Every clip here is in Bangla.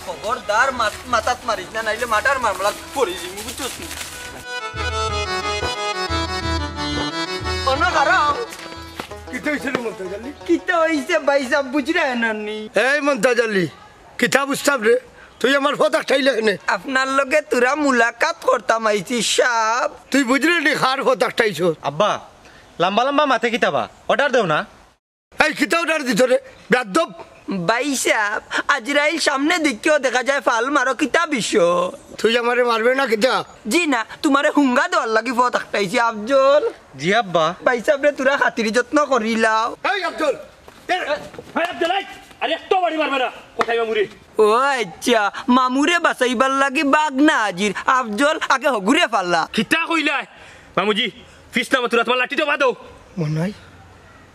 খবরদার মাথাত মারিস না, নাইলে মাটার মামলা পড়ে যাবি, বুঝছিস? কিতা হইছে ভাই সাহেব, বুঝরা নানি? এই মন্তাজ আলী, কিতা বুঝতাম রে? তুই আমার ফতাক ঠাইলে কেনে? আপনার লগে তোরা মুলাকাত করতাম আইছি সাহেব। তুই বুঝলি নি খার ফতাক ঠাইছ? আব্বা লম্বা লম্বা মাথা কিতাবা অর্ডার দেও না। এই কিতা অর্ডার দিত রে বেয়াদব? ভাই সাহেব, আজরাইল সামনে দেখেও দেখা যায় ফাল মারো, কিতা বিষয়? তুই আমারে মারবে না কিতা? জি না, তোমারে হুঙ্গা দেওয়ার লাগি ফতাক ঠাইছি আফজল। জি আব্বা। ভাই সাহেব রে তোরা খাতির যত্ন করিলাও। এই আব্দুল, ও আচ্ছা, মামুরে বাঁচাইবার লাগি বাঘ না আজির আফজল আগে হগুরে ফাল্লা। কিতা কইলা মামুজি? ফিস নাম তোরা তোমার লাঠিটা বাদো। মনাই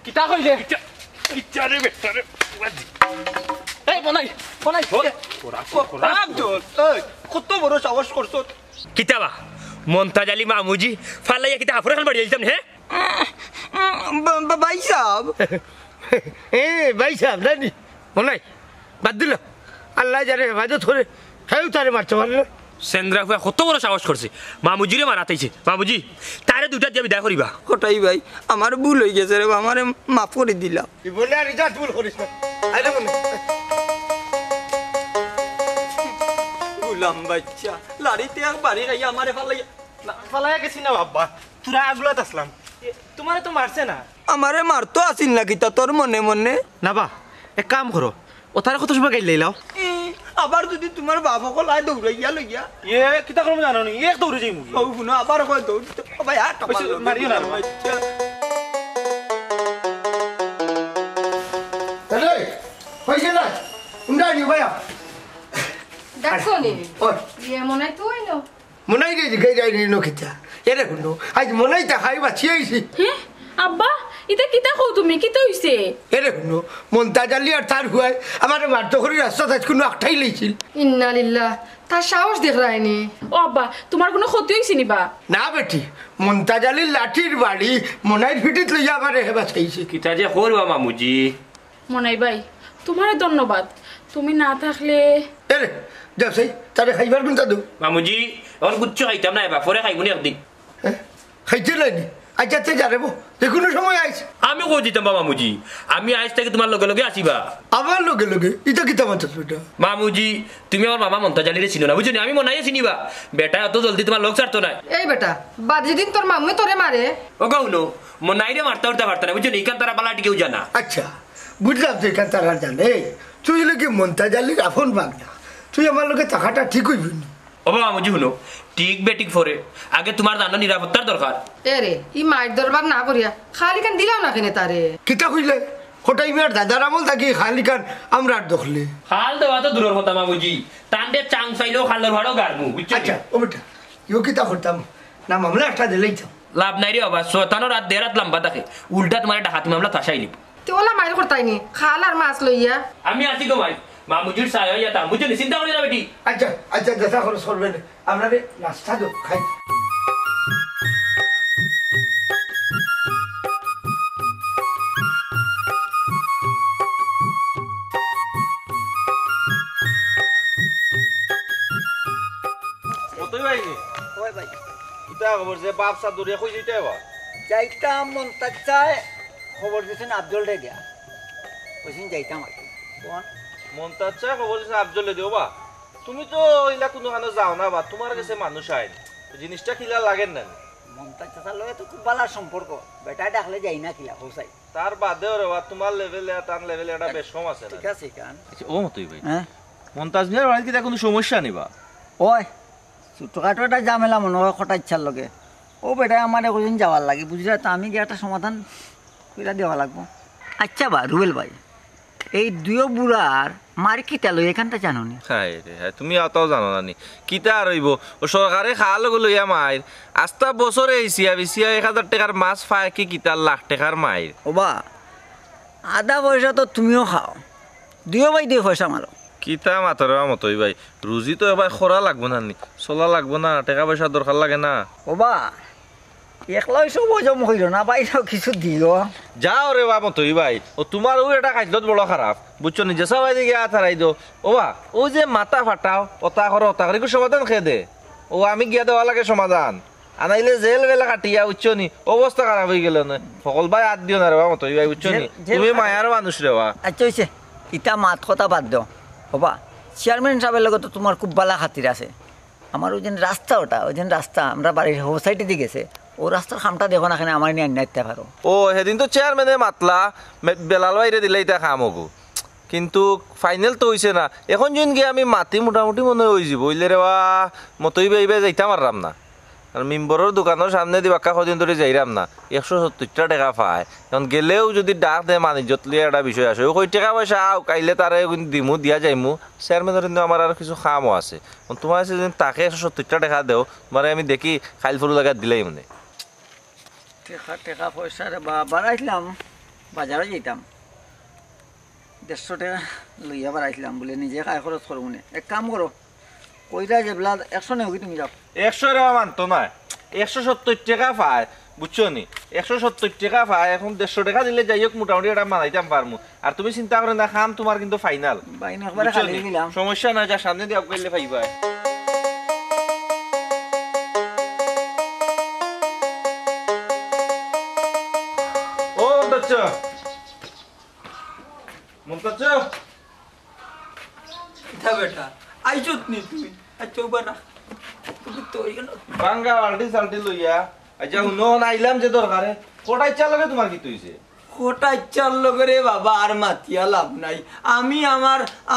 কিতা কইলে? ইচ্ছারে বেটারে এই বনাই বনাই আফজল, এই কত বড় সাহস করছ? কিতাবা মন্তাজ আলী মামুজি ফালাইয়া কিতা আফরে খান বাড়ি আইতাম হে? ভাই সাহেব, এ ভাই সাহেব জানি মনাই বাদ দিল। আল্লাহ যারে হেফাজত করে খেয়েও তারে মারতে পারল। সেন্দ্রা ফুয়া কত বড় সাহস করছে, মামুজিরে মারাতাইছে। মামুজি তারে দুইটা দিয়ে বিদায় করিবা। হঠাই ভাই, আমার ভুল হয়ে গেছে রে, আমারে মাফ করে দিলাম। বলে আর রিজার্ভ ভুল করিস না। আরে মনে গুলাম বাচ্চা লাড়িতে এক বাড়ি খাইয়া আমারে ফালাইয়া। ফালাইয়া গেছি না আব্বা, তোরা আগুলাত আসলাম, তোমারে তো মারছে না। আমারে মারতো আসিল নাকি তা তোর মনে মনে? না বা এক কাম করো, ও তার কত সময় গাইল লাও। আবার যদি তোমার বাপ সকল আয় দৌড়াইয়া লইয়া এ কিতা করব জানো নি, এক দৌড়ে যাই মুগি। ও শুনো আবার কয় দৌড় ভাই আর মারিও না। তাহলে হইছে না উন্ডা নি ভাইয়া দেখো নি ওই ইয়ে মনে তুই নো মনাই রে গাই যাই নি নকিতা এরে হুনো আজ মনাই তা খাইবা ছিয়াইছি। হ্যাঁ আব্বা এটা কিতা কও তুমি, কিতা হইছে? এরে হুনো মন্তাজ আলী আর তার হুয়াই আমারে মারতো করে রাস্তা তাজ কোনো একটাই লইছিল। ইন্না লিল্লাহ, তার সাহস দেখায়নি। ও আব্বা তোমার কোনো ক্ষতি হইছে নি বা? না বেটি, মন্তাজ আলীর লাঠির বাড়ি মনাইর ফিটিত লইয়া আমারে হেবা চাইছে। কিতা যে করবা মামুজি? মনাই ভাই তোমারে ধন্যবাদ, তুমি না থাকলে। এরে যাও সেই তারে খাইবার কোনটা দো? মামুজি এখন গুচ্ছ খাইতাম না, এবার পরে খাইবনি একদিন। খাইতে লাইনি আচ্ছা তে যাবো যে কোনো সময় আইস। আমি কই দিতাম বা মামুজি, আমি আজ থেকে তোমার লগে লগে আসিবা। আমার লগে লগে ইটা কিতা মাতাস বেটা? মামুজি তুমি আমার মামা মন্তাজ আলীরে চিনো না, বুঝছো? আমি মনে হয় চিনিবা। বেটা অত জলদি তোমার লোক ছাড়তো না। এই বেটা বাদ যেদিন তোর মাম্মি তোরে মারে ও কৌনো মনাইরে মারতে উঠতে পারতো না, বুঝছো? ইকান তারা পালাটি কেউ জানা। আচ্ছা বুঝলাম তো এখান তারা জানে তুই লোকে মন্তাজ আলীর আপন বাগ না, তুই আমার লোকে টাকাটা ঠিক হইবি না। ও বাবা মুজি শুনো, ঠিক বেটিক ফরে আগে তোমার জানো নিরাপত্তার দরকার। এ রে ই মায়ের দরবার না করিয়া খালি কান দিলাও না কেনে তারে? কিতা কইলে হঠাই মেয়ার দাদার আমল থাকি খালি কান আমরা আর দখলে খাল দেওয়া তো দূরের কথা মামুজি, তান্ডে চাং চাইলেও খালের ভাড়াও গাড়বো, বুঝছো? আচ্ছা ও বেটা ইও কিতা করতাম না মামলা একটা দিলেই তো লাভ নাই রে বাবা, শতানো রাত দেড় রাত লম্বা থাকে, উল্টা তোমার ডাকাতি মামলা ফাঁসাই নিব। তুই ওলা মায়ের করতাইনি খাল আর মাছ লইয়া। আমি আছি গো মাই, মামুজির সায় হয়ে যেতাম, বুঝছো? চিন্তা করি না বেটি। আচ্ছা আচ্ছা দেখা খরচ করবে না, আমরা নাস্তা দো খাই। কতই ভাইনি ওই ভাই কিতা খবর যে বাপ সা দরিয়া কই যাইতে বা? যাইতাম মন্তাজ চায় খবর দিয়েছেন আফজল রে গিয়া ওইদিন যাইতাম আর কি। মন্তাজ চা খবর দিছে আফজলে দিও বা। তুমি তো ইলা কোনো খানো যাও না বা, তোমার কাছে মানুষ আইন জিনিসটা খিলা লাগেন না। মন্তাজ চাচার লগে তো খুব ভালো সম্পর্ক, বেটা ডাকলে যাই না কিলা হোসাই। তার বাদেও রে বা তোমার লেভেলে তার লেভেলে একটা বেশ কম আছে না। ঠিক আছে কান। আচ্ছা ও মতই ভাই, হ্যাঁ মন্তাজ মিয়ার বাড়িতে কি কোনো সমস্যা নিবা? ওই ছোটখাটো একটা ঝামেলা মনে হয় খটা ইচ্ছার লগে ও বেটা আমার একদিন যাওয়ার লাগে, বুঝলে? তা আমি গিয়ে একটা সমাধান করে দেওয়া লাগবো। আচ্ছা বা রুবেল ভাই, এই দুয়ো বুড়ার মার কিতা লই এখানটা জানো নি? হাই রে হাই, তুমি অতও জানো না নি কিতা আর হইব? ও সরকারে খাওয়া লগে লইয়া মায়ের আস্তা বছরে এসিয়া বিসিয়া 1000 টাকার মাছ ফায় কি কিতা লাখ টাকার মায়ের। ওবা আধা পয়সা তো তুমিও খাও, দুয়ো ভাই দিয়ে পয়সা মারো। কিতা মাতরে মতই ভাই, রুজি তো এবার খরা লাগবো না নি, চলা লাগবো না, টাকা পয়সা দরকার লাগে না। ওবা একলাই সব হজম হইল না, বাইরেও কিছু দিও। যাও রে বা মতই ভাই, ও তোমার ও এটা খাদ্যত বড় খারাপ বুঝছো, নিজে সবাই দিকে আথারাই দো। ও বা ও যে মাথা ফাটাও ওতা করো ওতা করে সমাধান খেয়ে দে, ও আমি গিয়া দেওয়া লাগে সমাধান, আনাইলে জেল বেলা কাটিয়া বুঝছো নি, অবস্থা খারাপ হয়ে গেল না। সকল ভাই আদ দিও না রে বা মতই ভাই বুঝছো নি, তুমি মায়ার মানুষ রে বা। আচ্ছা হয়েছে, ইটা মাত কথা বাদ দাও। হবা চেয়ারম্যান সাহেবের লগত তোমার খুব বালা খাতির আছে। আমার ওই যে রাস্তা, ওই যে রাস্তা আমরা বাড়ির সোসাইটি দিয়ে গেছে, ও রাস্তার খামটা দেখো না, আমার নিয়ে আনতে পারো। ও সেদিন তো চেয়ারম্যানে মাতলা বেলাল বাইরে দিলে এটা খাম হবো, কিন্তু ফাইনাল তো হয়েছে না। এখন যেন গিয়ে আমি মাতি মোটামুটি মনে হয়ে যাব, ওইলে রে বা মতই বাইবে যাইতাম পারলাম না। আর মেম্বরের দোকানের সামনে দি বাক্কা কদিন ধরে যাইরাম না, 170 টাকা পায়। এখন গেলেও যদি ডাক দেয় মানিজ্যত লিয়ে একটা বিষয় আসে, ওই টাকা পয়সা আও কাইলে তারে দিমু দিয়া যাইমু। চেয়ারম্যানের কিন্তু আমার আর কিছু খামও আছে, তোমার আছে যদি তাকে 170 টাকা দেও, তোমার আমি দেখি খাইল ফুল লাগা দিলেই মানে। টাকা পয়সা বাড়াইছিলাম, বাজারে যেতাম 150 টাকা লইয়া বাড়াইছিলাম বলে নিজে খাই খরচ করবো না। এক কাম করো, কইরা যে বেলা 100 নেই তুমি যাও। 100 টাকা মানতো না, 170 টাকা পায় বুঝছো নি, 170 টাকা পায়। এখন 150 টাকা দিলে যাই হোক মোটামুটি এটা মানাইতাম পারমু। আর তুমি চিন্তা করে না, খাম তোমার কিন্তু ফাইনাল, বাইনে একবারে খালি দিলাম, সমস্যা নাই, যা সামনে দিয়ে আপকাইলে পাইবা। ও মন্তাচ্চা, মন্তাচ্চা বেটা আইছত নি তুমি? আচ্ছা বানা তো বাঙ্গা বালটি সালটি লইয়া আচ্ছা হুন আইলাম যে দরকারে কোটাই চা লগে তোমার কি হইছে? কোটা ইচ্ছার লোকের বাবা আর মাতিয়া লাভ নাই। আমি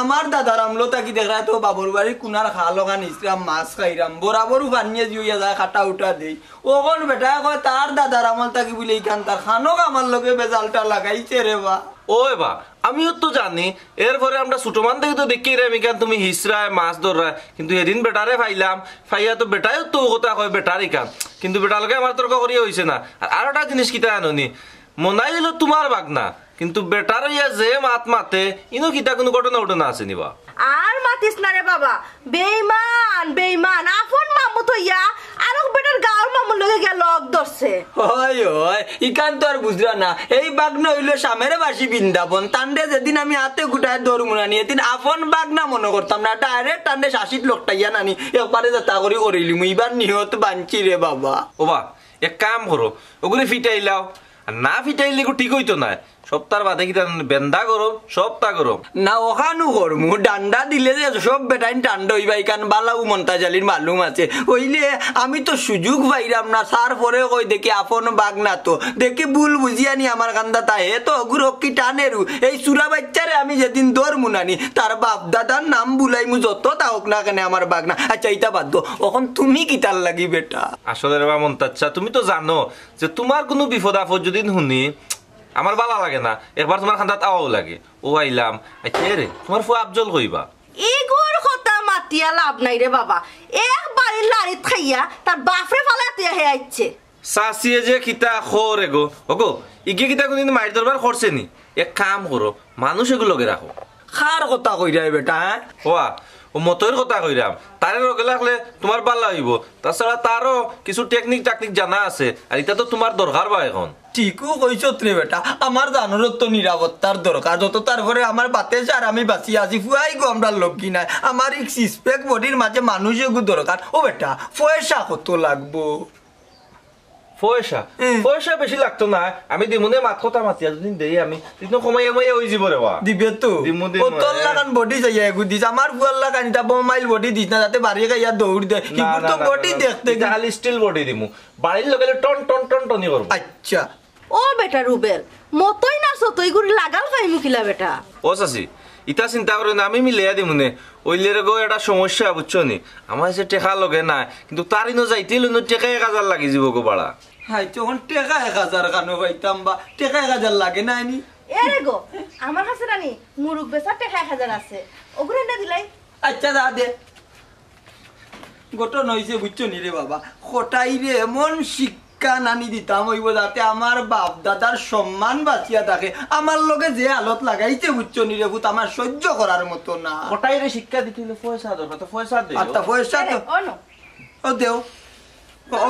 আমার দাদার আমলো তাকি দেখা তো বাবুর বাড়ি কুনার খা লগা নিছিলাম, মাছ খাইরাম বরাবরও পানিয়ে জিয়া যায়, খাটা উঠা দেই। ওখন বেটা কয় তার দাদার আমল তাকি বলে এইখান তার খানক আমার লোকে বেজালটা লাগাইছে রে বা। ও এবা আমিও তো জানি, এরপরে আমরা ছোট মান থেকে তো দেখি রে মিকান তুমি হিসরায় মাছ ধরায়, কিন্তু এদিন বেটারে পাইলাম, পাইয়া তো বেটাও তো কথা কয় বেটার ইকান, কিন্তু বেটার লগে আমার তর্ক করিয়া হইছে না। আর একটা জিনিস কিতা আননি, মনাই হলো তোমার বাগনা, কিন্তু বেটার ইয়া যে মাত মাতে ইনো কিতা কোনো ঘটনা উঠনা আছে নিবা? আর মাতিস না রে বাবা, বেইমান আপন মামু তো ইয়া আর বেটার গাঁর মামুর লগে গিয়া লগ ধরছে। হয় হয় ইকান তো আর বুঝরা না, এই বাগনা হইলো সামেরে বাসি বৃন্দাবন। তান্ডে যেদিন আমি হাতে গুটায় ধরবো না নি, এদিন আপন বাগনা মনে করতাম না, ডাইরেক্ট টান্ডে শাসিত লোকটা ইয়া নানি একবারে যাতা করি করিলি মুই এবার নিহত বাঞ্চি রে বাবা। ওবা এক কাম করো, ওগুলি ফিটাইলাও, আর না ফিটাইলে ঠিক হইতো না। সপ্তাহ বাদে কি বেন্দা গরম সপ্তাহ গরম না ওখানো করমু, ডান্ডা দিলে যে সব বেটাইন টান্ডা হইবা ইকান বালাউ মন্তাজালির মালুম আছে। হইলে আমি তো সুযোগ পাইরাম না, সার পরে কই দেখি আপন বাগ না তো দেখি ভুল বুঝিয়ানি আমার কান্দা তাহে তো অগুরক্ষী টানেরু। এই চুরা বাচ্চারে আমি যেদিন ধরমু নানি তার বাপ দাদার নাম বুলাইমু, যত তা হোক না কেন আমার বাগ না। আচ্ছা ইটা বাদ দো, এখন তুমি কি তার লাগি বেটা? আসলে রে বা মন্তাচ্ছা, তুমি তো জানো যে তোমার কোনো বিপদ আপদ যদি শুনি আমার ভালো লাগে না, একবার তোমার খান্দাত আওয়াও লাগে। ও আইলাম আচ্ছা রে তোমার ফু আফজল কইবা, এগুর কথা মাতিয়া লাভ নাই রে বাবা, এক বাড়ির লাড়িত খাইয়া তার বাপরে ফালাতে হে আইছে। সাসিয়ে যে কিতা খরে গো ওগো ইগে কিতা কোনদিন মাইর দরবার করছে নি? এক কাম করো, মানুষ এগুলো লগে রাখো। খার কথা কইরাই বেটা? হ্যাঁ হওয়া ও মতোর কথা কইরাম, তারে লগে রাখলে তোমার ভালো হইব। তাছাড়া তারও কিছু টেকনিক জানা আছে, আর এটা তো তোমার দরকার বা এখন। ঠিকও কইছত রে বেটা, আমার জানুরত তো নিরাপত্তার দরকার, যত তারপরে আমার বাতে আর আমি বাঁচি আছি ফুয়াই গো আমরা লক্ষ্মী নাই, আমার এই সিসপেক বডির মাঝে মানুষ এগু দরকার। ও বেটা পয়সা কত লাগবো? পয়সা পয়সা বেশি লাগতো না, আমি দিমুনে মাত কথা মাতিয়া যদি দেই আমি কিন্তু কমাইয়া মাইয়া হই যাব রে বা। দিবে তো তোর লাগান বডি চাইয়া এগু দিস, আমার ফুয়ার লাগান এটা বোমাইল বডি দিস না যাতে বাড়ি গাইয়া দৌড় দে, কিন্তু তো বডি দেখতে খালি স্টিল বডি দিমু, বাড়ির লগে টন টন টন টনি করব। আচ্ছা ও বেটা রুবেল মতই না সতই গুড়ি লাগাল খাই মুখিলা বেটা। ও চাচি ইটা চিন্তা করে না, আমি মিলিয়া দিমুনে। ওইলের গো এটা সমস্যা বুঝছো নি, আমার যে টেকা লগে নাই, কিন্তু তার ইনো যাইতে লইনো টেকা 1000 লাগি যাব গো বাড়া। হাই তখন টেকা 1000 কানো পাইতাম বা টেকা 1000 লাগে না নি? এরে গো আমার কাছে রানি মুরুগ বেচার টাকা 1000 আছে ওগুলো না দিলাই আচ্ছা দা দে ঘটনা হয়েছে বুঝছো নি রে বাবা খোটাই রে এমন শিক্ষা নানি দিতাম হইব যাতে আমার বাপ দাদার সম্মান বাঁচিয়া থাকে আমার লগে যে আলত লাগাইছে বুঝছো নি রে ভূত আমার সহ্য করার মতো না ওটাই রে শিক্ষা দিতে হলে পয়সা দরকার তো পয়সা দে আচ্ছা পয়সা তো ও নো ও দেও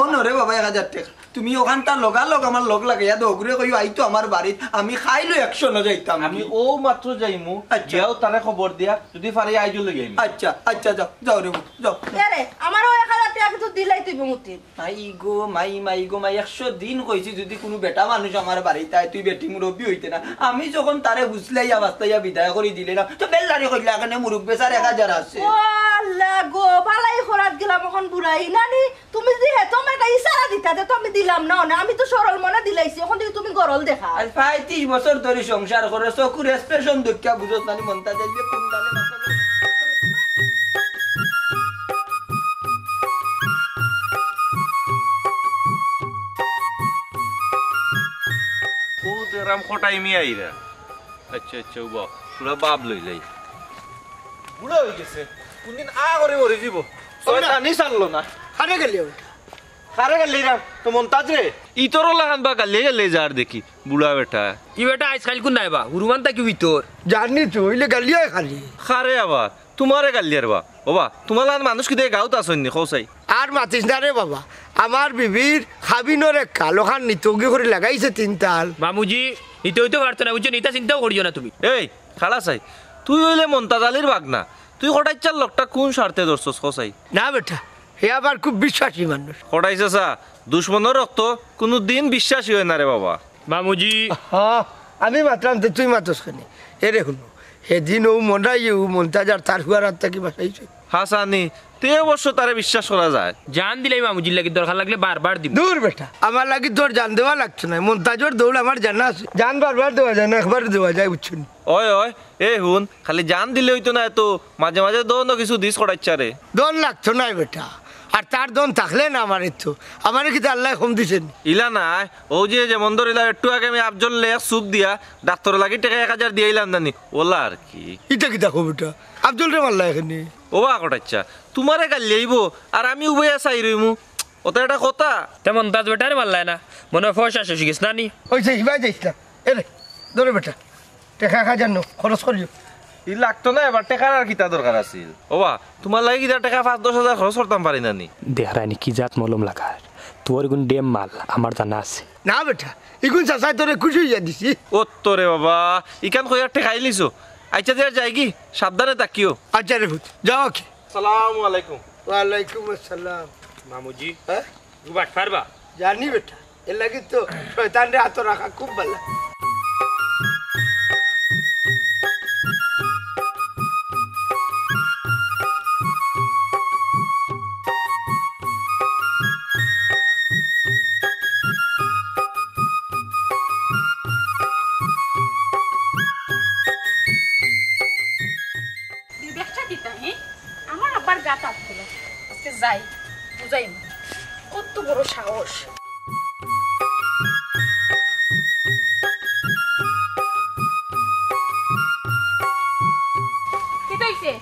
ও নো রে বাবা 1000 টাকা তুমি ওখানটা লগালগ আমার লগ লাগাইয়া দো ঘুরে কইও আইতো আমার বাড়িত আমি খাইলো 100 ন যাইতাম আমি ও মাত্র যাইমু আচ্ছা। যাও তারে খবর দিয়া যদি পারি আইজো লই আইমু আচ্ছা আচ্ছা যাও যাও রে ভূত, যাও এরে আমারও 1000 টাকা কিন্তু দিলাই তুই মুতি মাই গো 100 দিন কইছি যদি কোনো বেটা মানুষ আমার বাড়িতে আয় তুই বেটি মুরব্বী হইতে না আমি যখন তারে বুঝলাইয়া বাস্তাইয়া বিদায় করে দিলে না তো বেল্লারি কইলা এখানে মুরুগ বেচার 1000 আছে ও আল্লাহ গো বালাই খরাত গেলাম এখন বুড়াই নানি তুমি যে হেতো মেটা ইশারা দিতাতে তো আমি দিলাম না না আমি তো সরল মনে দিলাইছি এখন থেকে তুমি গরল দেখা আর 35 বছর ধরে সংসার করে চকুর এক্সপ্রেশন দেখা বুঝত নানি মনটা যাইবে কোন ডালে মাথা করে। ও দেরাম খটাই মি আইরা আচ্ছা আচ্ছা ও পুরা বাপ লই লাই বুড়া হই গেছে কোনদিন আ করে মরে যাব শয়তানি ছাড়লো না হারে গেলি কারে গেলি রা তো মন্তাজ রে ইতর লাহান বা গালে গেলে যার দেখি বুড়া বেটা ই বেটা আজকাল কোন নাই বা হুরুমান তা কি ভিতর জানি তো হইলে গালিয়া খালি খারে আবার তোমারে গালিয়ার বা ওবা তোমার লাহান মানুষ কি দেখে গাউত আসেননি খোসাই আর মাতিস না রে বাবা আমার বিবির খাবিনরে কালো খান নিতগি করে লাগাইছে 3 তাল মামুজি ইতে হইতে পারতো না বুঝছো নিতা চিন্তাও করিও না তুমি এই খালা চাই তুই হইলে মন্তাজ আলীর বাগ না তুই হঠাৎ চার লোকটা কোন স্বার্থে ধরছস খোসাই না বেটা হে আবার খুব বিশ্বাসী মানুষ হঠাইছে চা দুশ্মনের রক্ত কোনো দিন বিশ্বাসী হয় না রে বাবা মামুজি হ্যাঁ আমি মাতলাম তো তুই মাতস খানি এরে শুনো সেদিন ও মনাই ও মন্তাজার তার হুয়ার হাত থাকি বাসাইছে হাসানি তে অবশ্য তারে বিশ্বাস করা যায় জান দিলাই মামুজির লাগি দরকার লাগলে বারবার দিব দূর বেটা আমার লাগি তোর জান দেওয়া লাগছে না মন্তাজর দৌড় আমার জানা আছে জান বারবার দেওয়া যায় না একবার দেওয়া যায় বুঝছুন ওই ওই এ হুন খালি জান দিলে হইতো না এত মাঝে মাঝে দোনো কিছু দিস করাইছা রে দন লাগতো না বেটা আর তার দন থাকলে না আমার তো আমার কিন্তু আল্লাহ কম দিছেন ইলা নাই ও যে যেমন ধর ইলা একটু আগে আমি আফজল লে সুপ দিয়া ডাক্তার লাগি টাকা 1000 দিয়ে ইলাম জানি ওলা আর কি ইটা কি দেখো বেটা আব্দুল রে মাল্লা এখানে ও বা কটাচ্ছা তোমারে গালি আইব আর আমি উবইয়া চাই রইমু ওটা একটা কথা তেমন তাজ বেটারে মারলাই না মনে হয় ফসা শেষ গেছ না নি ওই যে হিবা যাইস না এরে ধরে বেটা টাকা খাজার নো খরচ করিও ই লাগতো না এবার টাকার আর কিতা দরকার আছিল ওবা তোমার লাগি কিতা টাকা 5-10 হাজার খরচ করতাম পারি না নি দেহরানি কি জাত মলম লাগার তোর গুণ ডেম মাল আমার জানা আছে না বেটা ইগুন চাচাই তোরে খুশি হইয়া দিছি ও তোরে বাবা ইকান কইয়া টাকাই লিছো আচ্ছা দিয়া যাই কি সাবধানে তাকিও আচ্ছা রে ভূত যাও কি আসসালামু আলাইকুম ওয়ালাইকুম আসসালাম মামুজি হ্যাঁ গুবাট পারবা জানি বেটা এর লাগি তো শয়তান রে হাত রাখা খুব ভালো বিবেকটা দিতা হে আমার আব্বার গাত আটছিল আজকে যাই বুঝাই কত বড় সাহস কি হইছে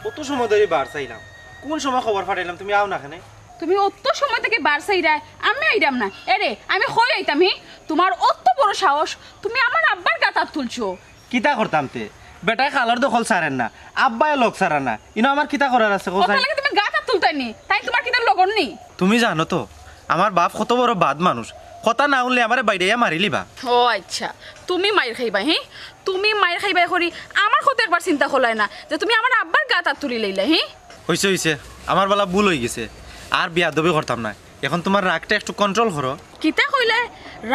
কত সময় ধরে বার চাইলাম কোন সময় খবর পাঠাইলাম তুমি আও না খানে তুমি অত সময় থেকে বারসাই রায় আমি আইরাম না এরে আমি হই আইতাম হি তোমার অত বড় সাহস তুমি আমার আব্বার গাত তুলছো কিতা করতাম তে বেটায় খালার দখল ছাড়েন না আব্বায় লোক ছাড়া না ইনো আমার কিতা করার আছে ওটা লাগে তুমি গাত তুলতাইনি তাই তোমার কিতা লগন নি তুমি জানো তো আমার বাপ কত বড় বাদ মানুষ কথা না উনলে আমারে বাইরে মারিলিবা ও আচ্ছা তুমি মাইর খাইবা হি তুমি মাইর খাইবা করি আমার কত একবার চিন্তা করলাই না যে তুমি আমার আব্বার গাত তুলি লইলা হি হইছে হইছে আমার বেলা ভুল হয়ে গেছে আর বিয়া দবি করতাম না এখন তোমার রাগটা একটু কন্ট্রোল করো কিতা কইলে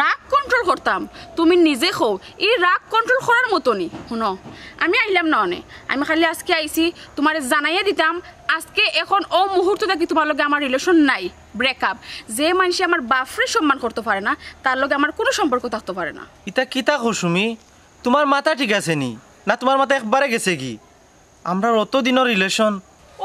রাগ কন্ট্রোল করতাম তুমি নিজে খো এই রাগ কন্ট্রোল করার মতনই শুনো আমি আইলাম না অনে আমি খালি আজকে আইছি তোমার জানাইয়া দিতাম আজকে এখন ও মুহূর্ত থাকি তোমার লগে আমার রিলেশন নাই ব্রেকআপ যে মানুষ আমার বাপরে সম্মান করতে পারে না তার লগে আমার কোনো সম্পর্ক থাকতে পারে না ইতা কিতা কুসুমি তোমার মাথা ঠিক আছে নি না তোমার মাথা একবারে গেছে কি আমরা অত দিনের রিলেশন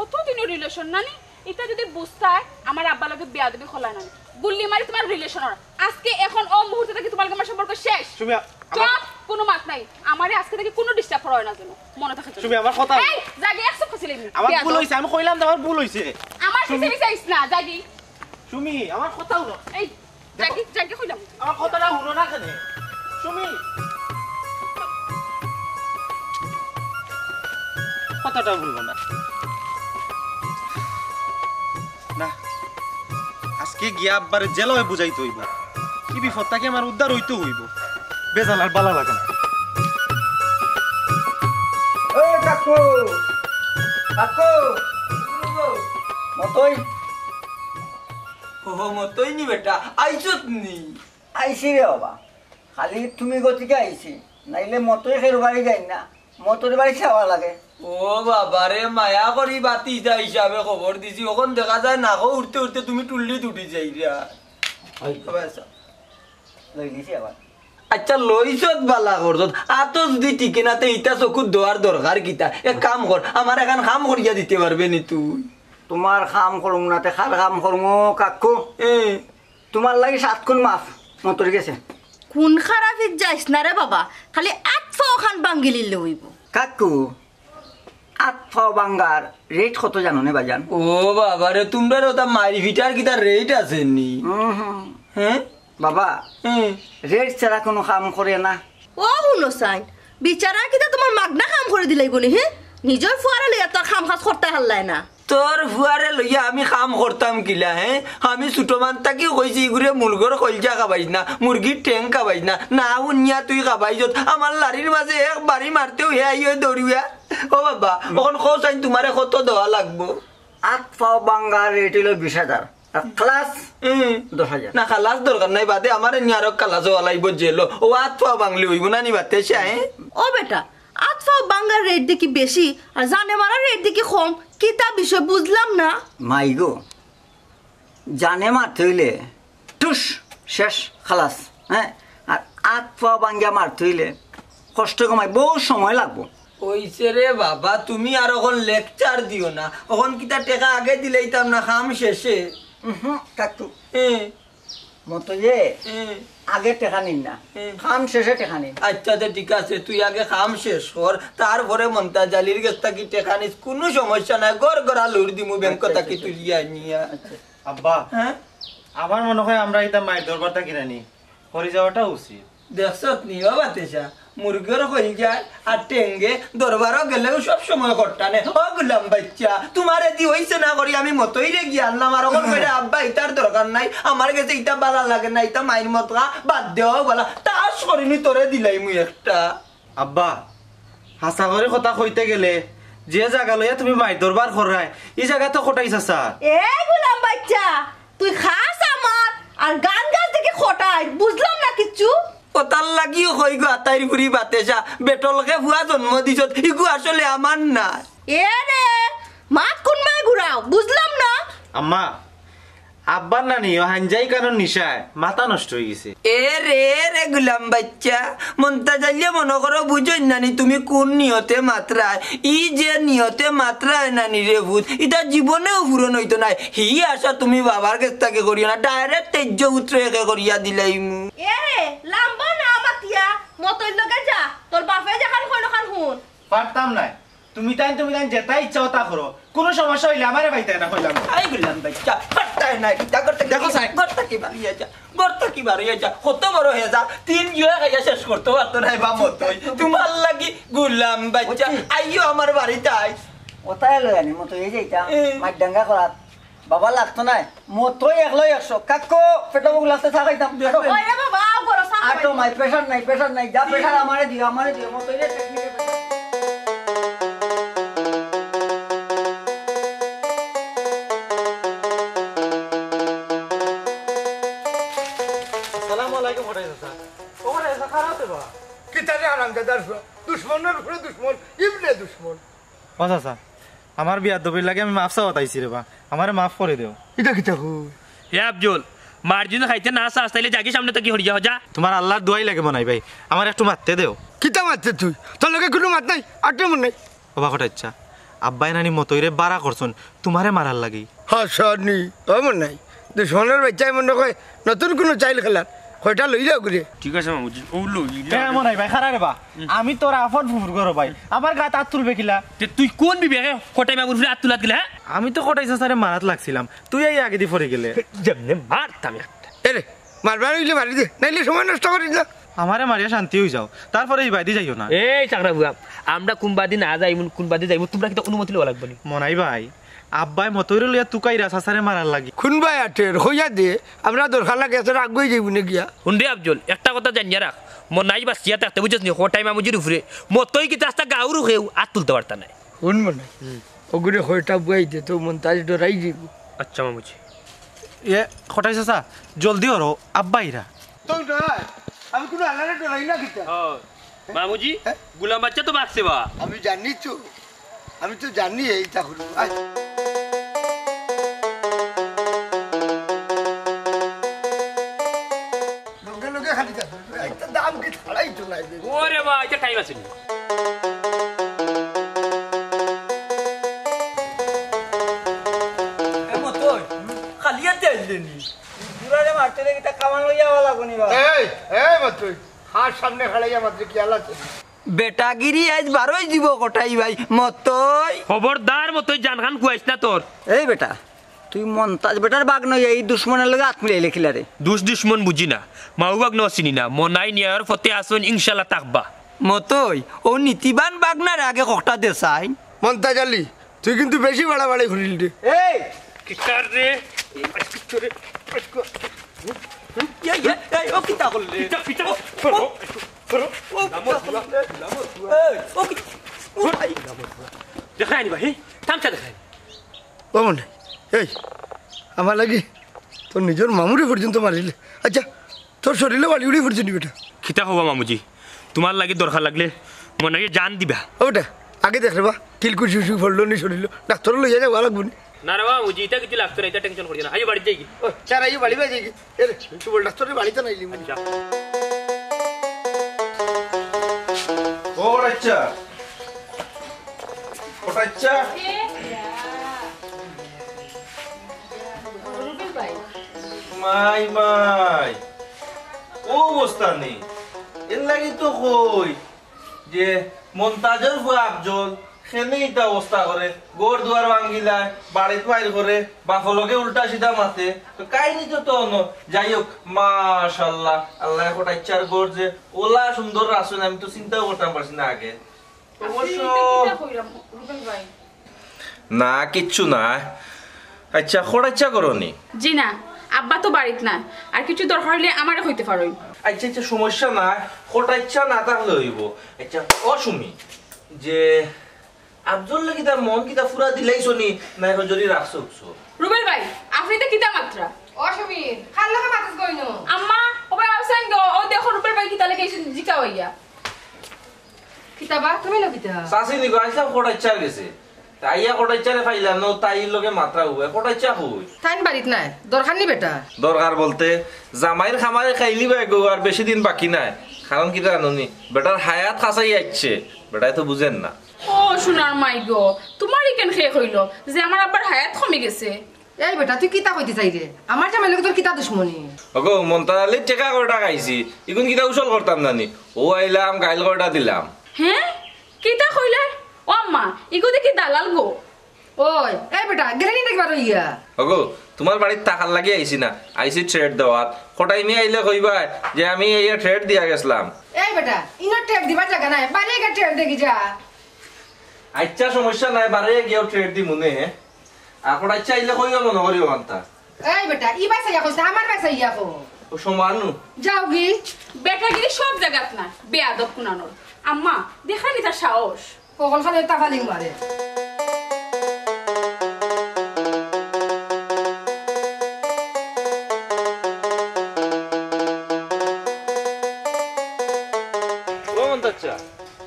অত দিনের রিলেশন নানি এটা যদি বুঝতাই আমার আব্বা লগে বিয়া দেবে খোলা না গুল্লি মারি তোমার রিলেশনের আজকে এখন ও মুহূর্তে থেকে তোমার আমার সম্পর্ক শেষ তুমি চুপ কোনো মাত নাই আমারে আজকে থেকে কোনো ডিস্টার্ব করা হয় না যেন মনে থাকে তুমি আমার কথা এই জাগে একসব খছিলেন আমার ভুল হইছে আমি কইলাম আমার ভুল হইছে আমার কিছু মিছাইছ না জাগি তুমি আমার কথা হলো এই জাগি জাগি কইলাম আমার কথাটা হলো না কেন তুমি কথাটা বলবো না না আজকে গিয়া আব্বার জেল হয়ে বুঝাইতে হইব কি বিপদ তাকে আমার উদ্ধার হইতে হইব বেজাল আর বালা লাগে না ও কাকু কাকু মতই ও মতই নি বেটা আইছত নি আইছি রে বাবা খালি তুমি গতিকে আইছি নাইলে মতই খের বাড়ি যাই না মতর বাড়ি চাওয়া লাগে ও বাবারে মায়া করি বাতি যা হিসাবে খবর দিছি ওখান দেখা যায় নাকো উঠতে উঠতে তুমি টুল্লি উঠি যাই রা লই দিছি আবার আচ্ছা লইছত বালা করছত আতো যদি টিকিনাতে ইটা চকুত দোয়ার দরকার কিতা এক কাম কর আমার এখন কাম করিয়া দিতে পারবে নি তুই তোমার কাম করুম নাতে খার কাম করুম কাকু তোমার লাগি 7 কোন মাফ মতর গেছে কোন খারাপিত যাইস না রে বাবা খালি 8 খান বাঙ্গিলিলে হইব কাকু 8 বাঙ্গার রেট কত জানো নে বাজান ও বাবারে তোমরা ওটা মারি ভিটার কিতা রেট আছে নি হ্যাঁ বাবা রেট ছাড়া কোনো কাম করে না ও হুনো সাইন বিচারা কিতা তোমার মাগনা কাম করে দিলাই বনি হে নিজর ফুয়ারা লইয়া তোর কাম কাজ করতে হাল্লাই না তোর ফুয়ারে লইয়া আমি কাম করতাম কিলা হ্যাঁ আমি ছোট মান তাকে কইছি ঘুরে মুরগর কলজা খাবাইছ না মুরগির ঠেং খাবাইছ না না উনিয়া তুই খাবাইছ আমার লারির মাঝে এক বাড়ি মারতেও হে আইও দৌড়িয়া ও বাবা এখন খোঁজ আইন তোমারে কত দেওয়া লাগবো 8 বাঙ্গার রেট হলো 20,000 ক্লাস 10,000 না খালাস দরকার নাই বাদে আমার নিয়ারক কালাস হওয়া লাগবো জেলো ও 8 বাংলি হইব না নি বাতে চাই ও বেটা 8 বাঙ্গার রেট দেখি বেশি আর জানে মারা রেট দেখি কম কিতা বিষয় বুঝলাম না মাই গো জানে মারতে হইলে টুস শেষ খালাস হ্যাঁ আর 8 বাঙ্গা মারতে হইলে কষ্ট কমাই বহু সময় লাগবো ওইছে রে বাবা তুমি আর এখন লেকচার দিও না এখন কিতা টেকা আগে দিলেইতাম না খাম শেষে কাকু মতো যে আগে টেকা নিন না খাম শেষে টেকা নিন আচ্ছা ঠিক আছে তুই আগে খাম শেষ কর তারপরে মন্তা জালির গেছ থাকি টেকা নিস কোনো সমস্যা নাই গড় গড়া লুর দিমু ব্যাংক থাকি তুলিয়া নিয়া আব্বা হ্যাঁ আমার মনে হয় আমরা এটা মায়ের দরবারটা কিনে নি করে যাওয়াটা উচিত দেখছত নি বাবা তেসা মুরগের হয়ে যায় আর টেঙ্গে দরবারও গেলেও সব সময় করতানে ও গুলাম বাচ্চা তোমার এদি হইছে না করি আমি মতই রে গিয়ে আনলাম আর ওখান করে আব্বা ইটার দরকার নাই আমার কাছে ইটা বালা লাগে না ইটা মায়ের মতো বাদ দেওয়া বলা তাস করিনি তোরে দিলাই মুই একটা আব্বা হাসা করে কথা কইতে গেলে যে জায়গা লইয়া তুমি মায়ের দরবার করায় এই জায়গা তো খটাইছা স্যার এই গুলাম বাচ্চা তুই খাস আমার আর গান গাছ দেখে খটাই বুঝলাম না কিচ্ছু ওতার লাগিও হই গো আতাইর ঘুরি বাতেসা বেটলকে ভুয়া জন্ম দিছত ইগু আসলে আমার না এ রে মাত কোন মায় ঘুরাও বুঝলাম না আম্মা আব্বার নানি হানজাই কারণ নিশায় মাথা নষ্ট হয়ে গেছে রে গুলাম বাচ্চা মনটা জালিয়ে মনে করো বুঝই নানি তুমি কোন নিয়তে মাত্রায় ই যে নিয়তে মাত্রায় নানি রে ভূত এটা জীবনেও পূরণ হইতো নাই হি আশা তুমি বাবার কাছ থেকে করিও না ডাইরেক্ট তেজ্য উত্তরে একে করিয়া দিলাই মু এ রে লাম্বা না মাতিয়া মতই লগে যা তোর বাপে যখন কইন খান হুন পারতাম না তুমি তাই যেটা ইচ্ছা তা করো কোনো সমস্যা হইলে আমারে পাইতে না কইলাম আই গুলাম বাচ্চা পারতাই না কিটা করতে দেখো সাই গর্তা কি বাড়িয়ে যা গর্তা কি বাড়িয়ে যা কত বড় হয়ে যা 3 জুয়া খাইয়া শেষ করতে পারতো না বা মতই তোমার লাগি গুলাম বাচ্চা আইও আমার বাড়িতে আই ওটাই লই আনি মতো এই যেটা মার ডাঙ্গা করাত বাবা লাগতো না মতই 100 কাকু পেটো গ্লাসে থাকাইতাম ওই রে বাবা বড় সাথে আটো মাই প্রেসার নাই যা প্রেসার আমারে দিও মতই রে টেকনিকে আমার বিয়া দবির লাগে আমি মাফ চাওয়া তাইছি রে বা আমারে মাফ করে দেও এটা কি থাকো হে আব্দুল মার্জিন খাইতে না আসা আসলে জাগি সামনে তো কি হরিয়া যা তোমার আল্লাহর দোয়াই লাগে মনাই ভাই আমার একটু মারতে দেও কিতা মারছে তুই তোর লগে কোনো মাত নাই আটে মন নাই বাবা কটা ইচ্ছা আব্বাই নানি মতইরে বাড়া করছন তোমারে মারার লাগি হাসানি আমার নাই দুশ্মনের বাচ্চাই মনে হয় নতুন কোনো চাইল খেলার কয়টা লই যাও ঘুরে ঠিক আছে মামুজি ও লই এমন নাই ভাই খারা রে বা আমি তোর আফর ফুফুর করো ভাই আমার গাত হাত তুলবে কিলা তুই কোন বিবেকে কোটাই মামুর ফিরে আতুলাত গেলে হ্যাঁ আমি তো কটাই সারে মারাত লাগছিলাম তুই এই আগে দি পড়ে গেলে যেমনে মারতাম একটা এরে মারবার হইলে মারি দে নাইলে সময় নষ্ট করিস না আমারে মারিয়া শান্তি হয়ে যাও তারপরে এই বাইদি যাইও না এই চাকরা বুয়া আমরা কোনবাদি না যাইমু কোনবাদি যাইমু তোমরা কি অনুমতি লওয়া লাগবে নি মনাই ভাই আব্বাই মতইরে লইয়া তুকাইরা সাসারে মারার লাগি খুনবাই আটের হইয়া দে আমরা দরকার লাগে এত আগুই যাইব না গিয়া হুন্ডে আফজল একটা কথা জানিয়া রাখ মনাই বা সিয়া থাকতে বুঝছিস নি কোটাই মামুজির উপরে মতই কি চাস্তা গাউরু খেউ আর তুলতে পারতা না শুন মনে ওগুলো হয়টা বুয়াই দে তো মন তাজ ডরাই যাইব আচ্ছা মামুজি এ কটাই সাসা জলদি হরো আব্বাইরা তো নয় আমি কোনো আলাদা ডরাই না কিতা মামুজি গুলাম বাচ্চা তো বাঁচছে বা আমি তো জানি এইটা হলো লগে লগে খালি একটা দাম কি ছাড়াই তো নাই ওরে বা এটা টাইম আছে খালিয়াতে আইলেনি পুরারে মারতে দেখি তা কামান লইয়া ওলা কোনি বা এই মতই হাত সামনে খাড়াইয়া মাত্র কি আলা বেটাগিরি আজ বারোই দিব কটাই ভাই মতই খবরদার মতই জানখান কুয়াইছ না তোর এই বেটা তুই মন্তাজ বেটার বাগ নই এই দুশ্মনের লগে হাত মিলাই লেখিলা রে দুশ্মন বুঝি না মাউবাগ ন চিনি না মনাই নিয়ার ফতে আসুন ইনশাল্লাহ তাকবা মতই ও নীতিবান বাগ না রে আগে কটা দেশাই মন্তাজ আলী তুই কিন্তু বেশি বাড়াবাড়ি ঘুরিল রে এই কিটার রে এই ও কিতা করলে দেখাই নিবা হে থামছা দেখাই ও মনে এই আমার লাগি তোর নিজের মামুরে পর্যন্ত মারিলে আচ্ছা তোর শরীরে বাড়ি উড়ে পড়ছে নি বেটা খিতা হবা মামুজি তোমার লাগি দরকার লাগলে মনে জান দিবা ও বেটা আগে দেখ রে বা কিলকুর শিশু পড়লো নি শরীর ডাক্তার লইয়া যাবো লাগবো নি না রে মামুজি এটা কিছু লাগতো না এটা টেনশন করি না আজ বাড়ি যাই ও চার আই বাড়ি বাই যাই এর তুই বল ডাক্তারের বাড়িতে নাইলি ও আচ্ছা ওটা আচ্ছা মাই মাই ও অবস্থা নেই এর লাগি তো কই যে মন্তাজের ফুয়া আফজল সেনে ইটা অবস্থা করে গোর দুয়ার ভাঙ্গিলায় বাড়িত বাইর করে বাফলকে উল্টা সিধা মাতে তো কাহিনী তো তো যাই হোক মাশাল্লাহ আল্লাহ কোটা ইচ্ছার গোর যে ওলা সুন্দর রাসুন আমি তো চিন্তাও করতাম পারছি না আগে অবশ্য না কিচ্ছু না আচ্ছা খোড়া ইচ্ছা করনি জি না আব্বা তো বাড়িত না আর কিছু দরকার হলে আমারে হইতে পারোই আচ্ছা আচ্ছা সমস্যা না খোটা ইচ্ছা না থাকলে হইব আচ্ছা অসুমি যে আফজল লাগি তার মন কিতা ফুরা দিলাইছো নি না এখন যদি রাখছো রুবেল ভাই আপনি তো কিতা মাত্রা অসমীর খাল লাগা মাতাস কইনো আম্মা ওবা আউসান গো ও দেখো রুবেল ভাই কিতা লাগে জিকা হইয়া কিতাবা তুমি না কিতা সাসি নি গাইছলাম খোটা ইচ্ছা গেছে তাইয়া খোটা ইচ্ছারে ফাইলাম না তাই লগে মাত্রা হইবে খোটা ইচ্ছা হই তাইন বাড়িত নাই দরকার নি বেটা দরকার বলতে জামাইর খামারে খাইলি বা গো আর বেশি দিন বাকি নাই কারণ কি জানোনি বেটার হায়াত খাসাই যাচ্ছে বেটাই তো বুঝেন না ও সোনার মাই গো তোমারই কেন খেয়ে হইল যে আমার আব্বার হায়াত কমে গেছে এই বেটা তুই কিতা কইতে চাই রে আমার জামাই লোক তোর কিতা দুশ্মনী ওগো মন্তালি টেকা কয়টা খাইছি ইগুন কিতা উসল করতাম নানি ও আইলাম গাইল কয়টা দিলাম হ্যাঁ কিতা কইলে ও আম্মা ইগো দেখি দালাল গো ওই এই বেটা গেলেনি দেখবা রইয়া ওগো তোমার বাড়ির টাকার লাগি আইছি না আইছি ট্রেড দেওয়ার কটাই নিয়ে আইলে কইবা যে আমি এই ট্রেড দিয়া গেছলাম এই বেটা ইনো ট্রেড দিবা জায়গা নাই বাইরে গা ট্রেড দেখি যা আচ্ছা সমস্যা নাই বারে গিয়েও ট্রেড দি মনে এখন আচ্ছা আইলে কইও মনে করিও মানতা এই বেটা ই বাইসা ইয়া কইছে আমার বাইসা ইয়া কো ও সমানু যাও গি বেটাগিরি সব জায়গাত না বেয়াদব কুনানোর আম্মা দেখানি তার সাহস কখন খালি তাফালিং মারে ও মন্তাচ্চা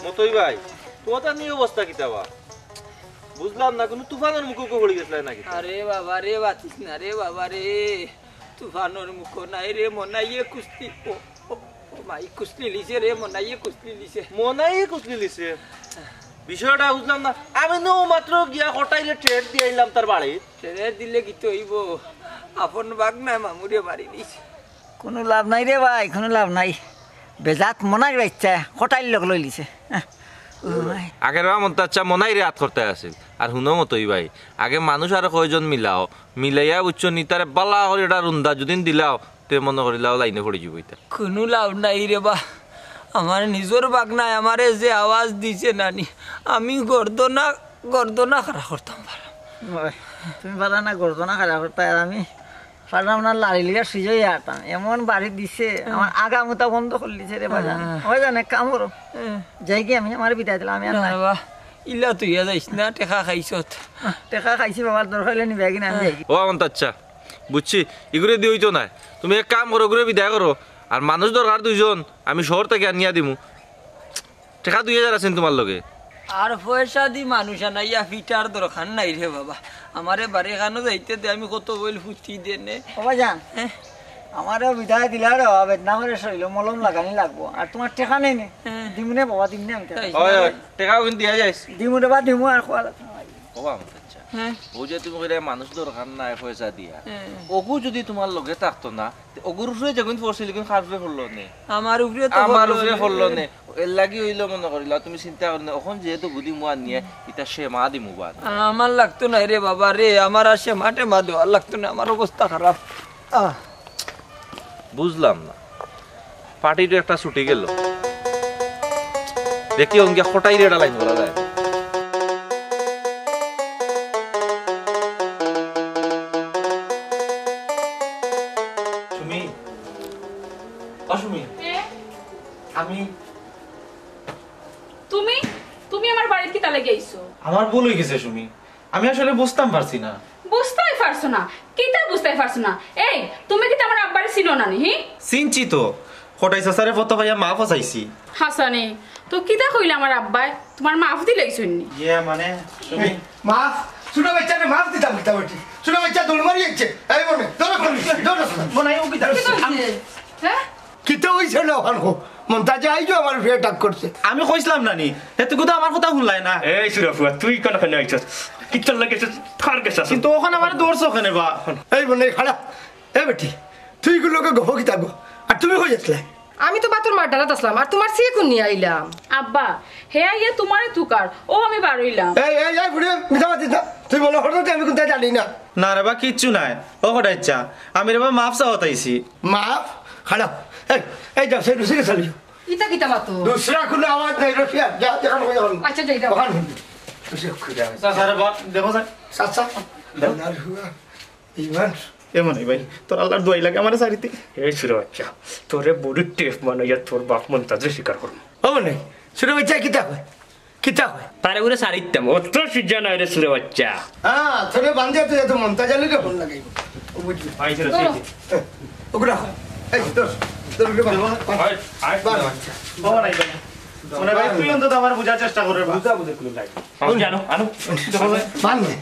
মতই ভাই তোমার তো নিয়ে অবস্থা কিতাবা বুঝলাম না কোনো তুফানের মুখে পড়ে গেছিল নাকি আরে বাবা রে বাতিস না রে বাবা রে তুফানোর মুখ নাই রে মনাইয়ে কুস্তি ও মাই কুস্তি লিছে রে মনাইয়ে কুস্তি লিছে মনাই কুসলি লিছে বিষয়টা বুঝলাম না আমি নো মাত্র গিয়া হটাইলে ট্রেড দিয়ে আইলাম তার বাড়ি ছেড়ে দিলে কি তো হইব আপন বাগ না মামুরে বাড়ি দিস কোনো লাভ নাই রে ভাই কোনো লাভ নাই বেজাত মনাই রাখছে হটাইল লোক লই লিছে আগের মন তো আচ্ছা মনাই রে হাত করতে আসিল আর শুনো মতোই ভাই আগে মানুষ আর কয়জন মিলাইয়া উচ্চ নিতারে বালা করে এটা রুন্দা যদি দিলাও তে মনে করিলাও লাইনে পড়ে যাব এটা কোনো লাভ নাই রে বা আমার নিজের বাগ নাই আমারে যে আওয়াজ দিছে নানি আমি গর্দনা খারাপ করতাম তুমি পারা না গর্দনা খারাপ করতে আর আমি পারলাম না লাড়ি লিয়া সুজই আটাম এমন বাড়ি দিছে আমার আগা মুতা বন্ধ করে দিছে রে বাজান হয় জানে কাম করো যাই কি আমি আমার বিদায় দিলাম আমি আর নাই ইলা তুই যাইস না টেকা খাইছত টেকা খাইছি বাবার দরকার হইলে নিবে কিনা আমি যাই ও আমন্ত আচ্ছা বুঝছি এগুলো দিয়ে হইতো না তুমি এক কাম করো ওগুলো বিদায় করো আর মানুষ দরকার দুইজন আমি শহর থেকে আনিয়া দিমু টাকা 2000 আছেন তোমার লগে আর পয়সা দি মানুষ আনাইয়া ফিটার দরকার নাই রে বাবা আমারে বাড়ি খানো যাইতে দে আমি কত বইল ফুটি দেনে বাবা জান আমারও বিদায় দিলা রে বাবা বেদনামরে শরীর মলম লাগানি লাগবো আর তোমার টাকা নেই নে দিমুনে বাবা দিমনে আমি টাকাও কিন্তু দিয়া যাইস দিমুনে বা দিমু আর খোয়া লাগবে ও আমন্ত আচ্ছা ও যে তুমি কইরা মানুষ দরকার নাই পয়সা দিয়া ওগু যদি তোমার লগে থাকতো না ওগুর উপরে যখন পড়ছিল কিন্তু খারবে পড়লো নে আমার উপরে পড়লো নে এর লাগি হইলো মনে করিলা তুমি চিন্তা করি না এখন যেহেতু বুদ্ধি মুয়া নিয়ে এটা সে মা দিমু বাদ আমার লাগতো না রে বাবা রে আমার আর সে মাঠে মা দেওয়ার লাগতো না আমার অবস্থা খারাপ বুঝলাম না পার্টিটা একটা ছুটি গেল দেখি অঙ্গে হটাই রেডা লাইন করা যায় তুমি আমার বাড়িতে কি তালে গেছো আমার ভুল হয়ে গেছে সুমি আমি আসলে বুঝতাম পারছি না বুঝতেই পারছো না কিতা বুঝতেই পারছো না এই তুমি কি আমার আব্বারে চিনো না নি চিনছি তো হটাই সাসারে ফটো ভাইয়া মা ফসাইছি হাসানি তো কিতা কইলা আমার আব্বাই তোমার মাফ দিলাইছনি ইয়া মানে সুমি মাফ ছোট বাচ্চারে মাফ দিতাম বেটি ছোট বাচ্চা দৌড় মারি যাচ্ছে এই মনে দৌড় মনে হয় ও কি হ্যাঁ কিতা হইছে না ওখান মন্তাজে আইজো আমার ফিরে টাক করছে আমি কইছিলাম নানি এত কথা আমার কথা শুনলাই না এই সুরাফুয়া তুই কোন খানে আইছস কিতল লাগেছ থার গেছস কিন্তু ওখানে আমার দৌড়ছ ওখানে বা এই মনে খাড়া এ বেটি তুই গুলোকে গপ কিতা গো আর তুমি কই যাসলে আমি তো বাতুর মার ডালাত আসলাম আর তোমার সে কোন নিয়ে আইলাম আব্বা হে আইয়া তোমারে তুকার ও আমি বাড়ইলাম এই বুড়ি মিঠাবাতি দা তুই বলো হঠাৎ আমি কোনটা জানি না না রে বা কিচ্ছু নাই ও হটাইছা আমি রে বা মাফ চাওতাইছি মাফ খাড়া এই যাও সেই রুসিকে চালিও ইতা কিতা মাতো दूसरा কোনো আওয়াজ নাই রফিয়া যা যা হয়ে গেল আচ্ছা যাই দাও ওখানে রুসিকে খুঁজা সাসারে বা দেখো স্যার সাসা দাও হুয়া ইমান এমন ভাই তোর আল্লাহর দোয়াই লাগে আমার সারিতে এই সুরা বাচ্চা তোরে বড় টেপ মানাইয়া তোর বাপ মন্তাজে স্বীকার করব ও মনে ছোট বাচ্চা কিতা হয় কিতা হয় তারে করে সারিতাম অত সিজা না রে সুরা বাচ্চা হ্যাঁ তোরে বান্ধে তুই তো মন্তাজে লগে ফোন লাগাইব ও বুঝলি আই সুরা সিটি ওগুলা এই দোস তোর কে বাবা আই বাচ্চা ও নাই ভাই মনে ভাই তুই অন্তত আমার বোঝার চেষ্টা করে বুঝা বুঝে কুল লাগ জানো আনো দেখো ভাই বান্ধে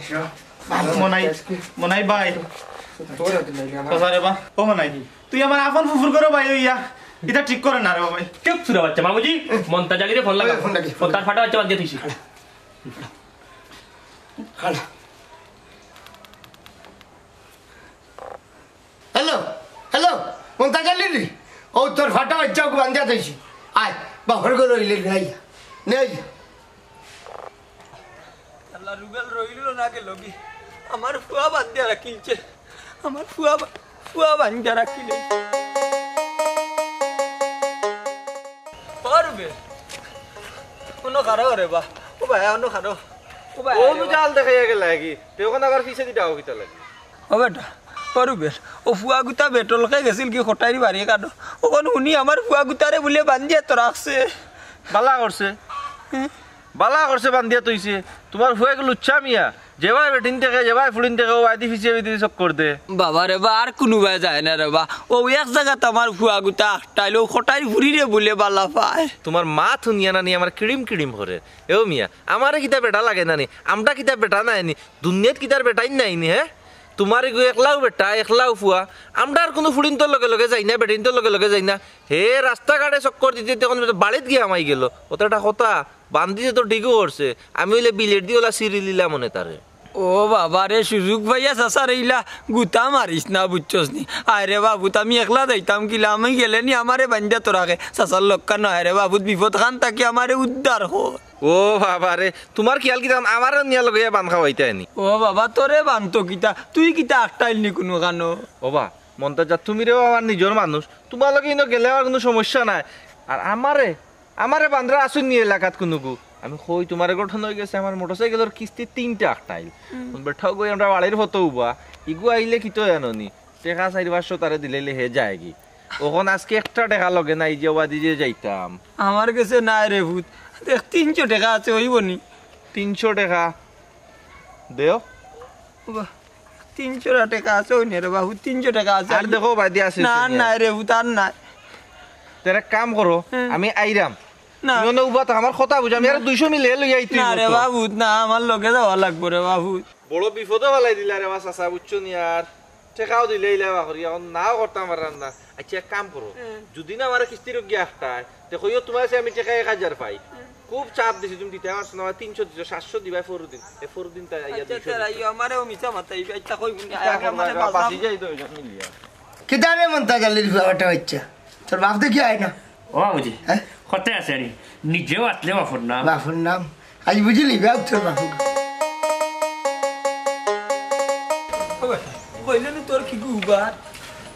মনাই ভাই সাসারে বা ও মনাই তুই আমার আপন ফুফুর করো ভাই ইয়া এটা ঠিক করে না রে ভাই চুপ সুরা বাচ্চা মামুজি মন্তাজালিরে ফোন লাগা ফোন লাগি ফোন তার ফাটা বাচ্চা বাদ দিয়ে দিছি খালা হ্যালো হ্যালো মন্তাজালি রে ও তোর ফাটা বাচ্চাকে বান্ধা দিছি আয় বাহর করে রইলে নাই নেই আল্লাহ রুবেল রইল না কে লগি আমার ফুয়া বান্ধিয়া রাখিলছে আমার ফুয়া বান্ধিয়া রাখিলে রুবেল কোনো খারো রে বা ও ভাই অন্য খারো ও ভাই ও জাল দেখাইয়া গেল লাগি তে ওখানে আবার পিছে দিটা ও কিতা লাগি ও বেটা রুবেল ও ফুয়া গুতা বেটল খাই গেছিল কি খটাইরি বাড়িয়ে কাটো ওখান শুনি আমার ফুয়া গুতারে বলে বান্ধিয়া তো রাখছে বালা করছে বান্ধিয়া তৈছে তোমার হয়ে গেল উচ্চা মিয়া যেবাই বেটিন থেকে যেবাই ফুলিন থেকে ও আইদি ফিসে বিদি সব কর দে বাবা রে বা আর কোনোবাই যায় না রে বা ও এক জায়গাতে আমার ফুয়া গুতা আটাইলো খটাইরি ফুরি রে বলে বালা পায় তোমার মা থুনিয়া নানি আমার কিড়িম কিড়িম করে এও মিয়া আমারে কিতা বেটা লাগে নানি আমটা কিতা বেটা নাইনি দুনিয়াত কিতার বেটাই নাইনি হ্যাঁ তোমার একলাও বেটা একলাও ফুয়া আমরা আর কোনো ফুড়িন তোর লগে লগে যাই না বেটিন তোর লগে লগে যাই না হে রাস্তাঘাটে চক্কর দিতে তখন বাড়িত গিয়ে আমাই গেল ওটা একটা কথা বান্ধিছে তো ঠিকও করছে আমি হইলে বিলেট দিয়ে ওলা সিঁড়ি দিলাম মনে তারে ও বাবা রে সুযোগ ভাইয়া চাচার এইলা গুতা মারিস না বুঝছস নি আরে বাবুত আমি একলা যাইতাম কিলা আমি গেলে নি আমারে বান্ধা তোরাকে চাচার লক্কা নয় রে বাবুত বিপদ খান তাকে আমারে উদ্ধার হো ও বাবা রে তোমার খেয়াল কিতাম আমার নিয়া লগে বান খাওয়াইতে আনি ও বাবা তোরে বানতো কিতা তুই কিতা আটটাইল নি কোনো কানো ও বা মনটা যা তুমি রেও আমার নিজের মানুষ তোমার লগে ইনো গেলে আমার কোনো সমস্যা নাই আর আমারে বান্ধরা আসুন নি এলাকাত কোনোগু আমি কই তোমার গঠন হয়ে গেছে আমার মোটরসাইকেলের কিস্তি 3টা আটটাইল বেঠাও গই আমরা বাড়ির হতো উবা ইগু আইলে কি তো জানি টাকা 4-500 তারে দিলে হে যায় কি ওখন আজকে একটা টাকা লগে নাই যে ওয়াদি যে যাইতাম আমার কাছে নাই রে ভূত দেখ 300 টাকা আছে হইব নি 300 টাকা দেও 300 টাকা আছে ওই রে বাবু 300 টাকা আছে আর দেখো বাদি আছে না নাই রে ভূত আর নাই তেরা কাম করো আমি আইরাম না তুমি উবা তো আমার কথা বুঝ আমি আর 200 মিলে লই আইতি না রে বাবু না আমার লগে যাওয়া লাগবে রে বাবু বড় বিপদে ফেলাই দিলা রে মা চাচা বুঝছো নি আর টাকাও দিলে ইলা বাকরি এখন নাও করতাম পারাম না আচ্ছা এক কাম করো যদি না আমার কিস্তির গিয়া আটটায় দেখো তোমার আমি টাকা 1000 পাই খুব চাপ দিছি তুমি দিতে পারছ না 300 দিছো 700 দিবাই ফরদিন এই ফরদিন তা ইয়া দিছো আচ্ছা আইও আমারেও মিছা মাথাই আচ্ছা কই মানে বাসি যাই তো মিলিয়া কিদারে মনতা জালির বাবাটা হচ্ছে তোর বাপ দেখি আয় না ও মুজি কত আছে আনি নিজেও আসলে বাফর নাম বাপুর নাম আজ বুঝলি বাপ তোর বাপু কইলেন তোর কি গুবার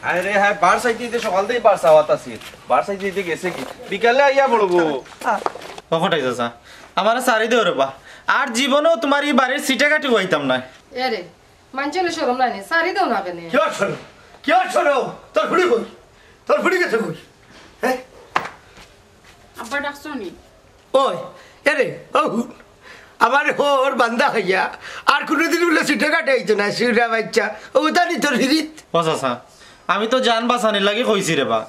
আরে হ্যাঁ বার সাইতে সকাল থেকে বার সাওয়াত আছে বার সাইতে গেছে কি বিকালে আইয়া বলবো কখনটাই চাচা আমার সারি দেও রে বা আর জীবনেও তোমার এই বাড়ির সিটে কাটি হইতাম না এরে মানচলে শরম নাই সারি দাও না কেনে কি শোনো তোর ফুড়ি গেছে কই হ্যাঁ আব্বা ডাকছো নি ওই এরে ও আমার হোর বান্দা হইয়া আর কোনোদিন বলে সিটে কাটে হইতো না সিটা বাচ্চা ও জানি তোর হিরিত ও চাচা আমি তো জান বাঁচানির লাগি কইছি রে বা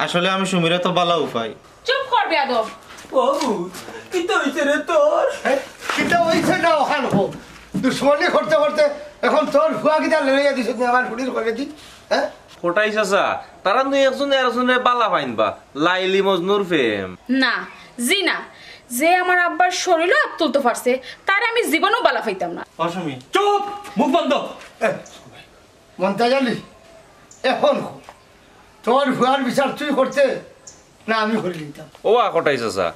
আসলে আমি সুমিরে তো বালা উপাই চুপ কর বেয়াদব ও কি তো হইছে রে তোর কিটা হইছে না ওখান হোক দুশ্মনী করতে করতে এখন তোর ফুয়া কিটা লইয়া দিছ আমার ফুড়ির করে দি হ্যাঁ কোটাই চাচা তারা দুই একজনে বালা পাইনবা লাইলি মজনুর ফেম না জি না যে আমার আব্বার শরীরও হাত তুলতে পারছে তার আমি জীবনও বালা পাইতাম না অসমি চুপ মুখ বন্ধ মনতা জানি এখন তোর ফুয়ার বিচার তুই করতে না আমি করে দিতাম ও কোটাই চাচা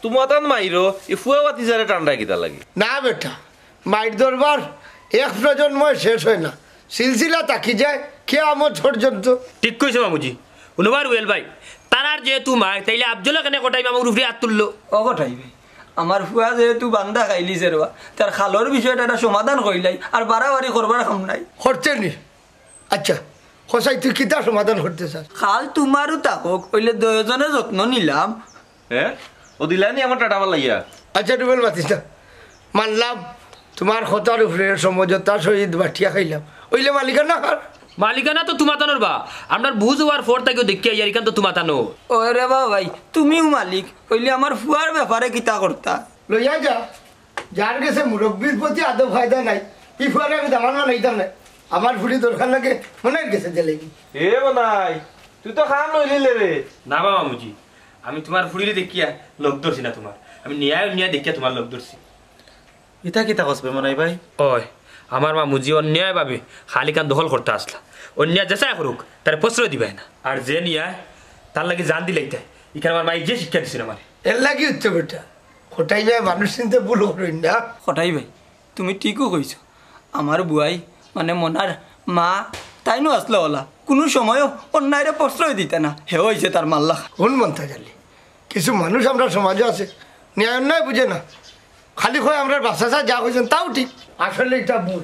তোমার তান মাইরো এ ফুয়া বাতি যারে ঠান্ডা কিতা লাগে না বেটা মাইর দরবার এক প্রজন্ময় শেষ হয় না সিলসিলা তাকি যায় কে আমার পর্যন্ত ঠিক কইছো মামুজি উনবার ওয়েল ভাই তারার যেহেতু মাই তাইলে আব্দুল্লাহ কেন কোটাই মামুর উপরে হাত তুললো ও কটাইবে আমার ফুয়া যেহেতু বান্দা খাইলিছে রে তার খালোর বিষয়টা একটা সমাধান কইলাই আর বাড়াবাড়ি করবার কাম নাই করতে নি আচ্ছা খসাই তুই কিতা সমাধান করতে চাস খাল তোমারও তাকক কইলে দুজনে যত্ন নিলাম হ্যাঁ ও দিলানি আমার টাটা বালাইয়া আচ্ছা ডুবেল মাতিস না মানলাম তোমার খতার উপরে সমঝোতা সহিত বাটিয়া খাইলাম ওইলে মালিকানা কার মালিকানা তো তুমাতানোর বা আপনার বুঝ হওয়ার ফোর তাকেও দেখিয়া ইয়ারিকান তো তুমাতানো ওরে বাবা ভাই তুমিও মালিক কইলে আমার ফুয়ার ব্যাপারে কিতা করতা লইয়া যা যার কাছে মুরব্বীর প্রতি আদৌ ফায়দা নাই ই ফুয়ারে আমি দামানা নাইতাম না আমার ফুড়ি দরকার লাগে মনে গেছে দিলে এ বনাই তুই তো খান লইলিলে রে না বাবা মুজি আমি তোমার ফুড়িলে দেখিয়া লোক ধরছি না তোমার আমি নিয়া দেখিয়া তোমার লোক ধরছি ইতা কিতা কসবে মনাই ভাই ওই আমার মা মুজি অন্যায় ভাবে খালি কান দখল করতে আসলা অন্যায় যেসাই করুক তার প্রশ্রয় দিবে না আর যে নিয়া তার লাগে জান দিলেই তাই এখানে আমার মাই যে শিক্ষা দিছিল আমার এর লাগি হচ্ছে বেটা খোটাই যায় মানুষ চিনতে ভুল করেন না কটাই ভাই তুমি ঠিকও কইছো আমার বুয়াই মানে মনার মা তাইনো আসলে ওলা কোনো সময়ও অন্যায়ের প্রশ্রয় দিতে না হে হয়েছে তার মাল্লা কোন মন্থা জানি কিছু মানুষ আমরা সমাজে আছে ন্যায় অন্যায় বুঝে না খালি হয় আমরা বাসা যা হয়েছেন তাও ঠিক আসলে এটা ভুল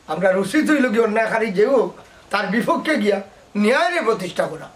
আমরা রসিদ হইল কি অন্যায়কারী যে হোক তার বিপক্ষে গিয়া ন্যায়ের প্রতিষ্ঠা করা